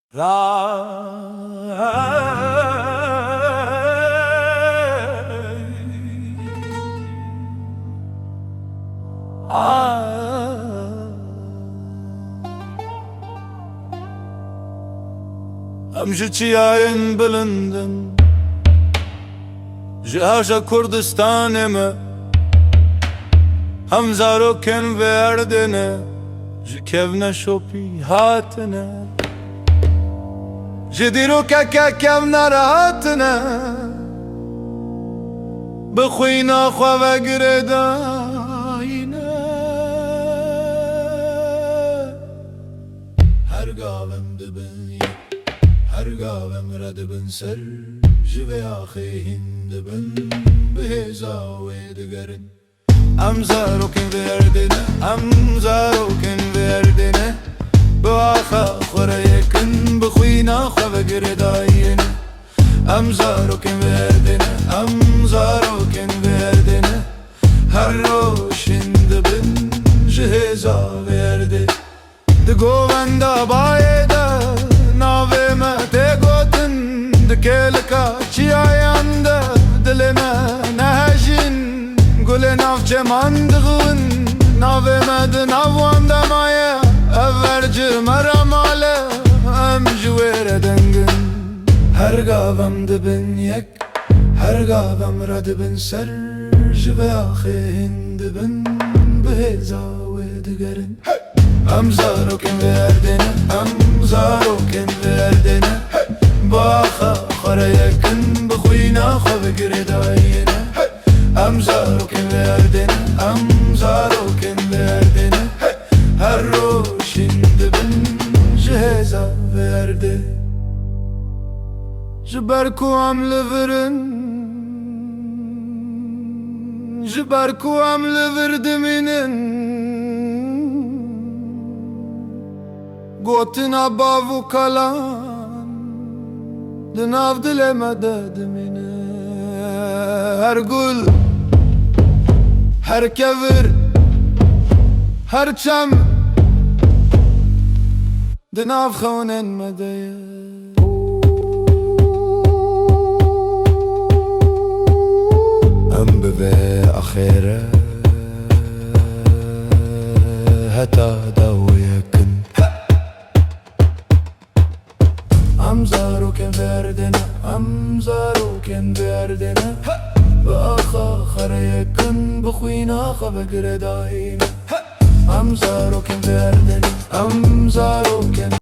Am ji çiyayên bilindim ji haşa Kurdistanê me, hem zarokên verdine ji kevne şopî hatine, ji dîrokeke kevne rahatine, bi xwîna xwe vegire dayîne. Her gavem dibin yek, her gavem re dibin ser, ji vê axê hîn dibin bi hêza wê digerin. Em zarokên verdine, em zarokên verdine, bi axa xwe re yekin, bi xwîna xwe vegire dayîne. Em zarokên verdine, em zarokên verdine, her roşên dibin ji hêza verdê. Di govenda bayê de navê me tê gotin, di kêlika çiyayan de dilê me nehejîn. Gulê nav çeman dixwin, navê me di nav wan de maye, ev verci me re male, em ji wê re dengin. Her gavem dibin yek, her gavem re dibin ser, ji vê axê hîn dibin bi hêza wê digerin. Em zarokên verdine, em zarokên verdine, bi axa xwe re yekin, bi xwîna xwe vegire dayîne. Em zarokên verdine, em zarokên verdine, her roşên dibin ji hêza verdê. Ji ber ku em li virin, ji ber ku em li vir dimînin, gotina bav û kalan di nav dilê me de dimîne. Her gul, her kevir, her çem di nav xewnên me de ye. Em bi vê axê re heta daw yekin. Em zarokên verdine, em zarokên verdine, bi axa xwe re yekin, bi xwîna xwe vegire dayîne. Em zarokên verdine, em zarokên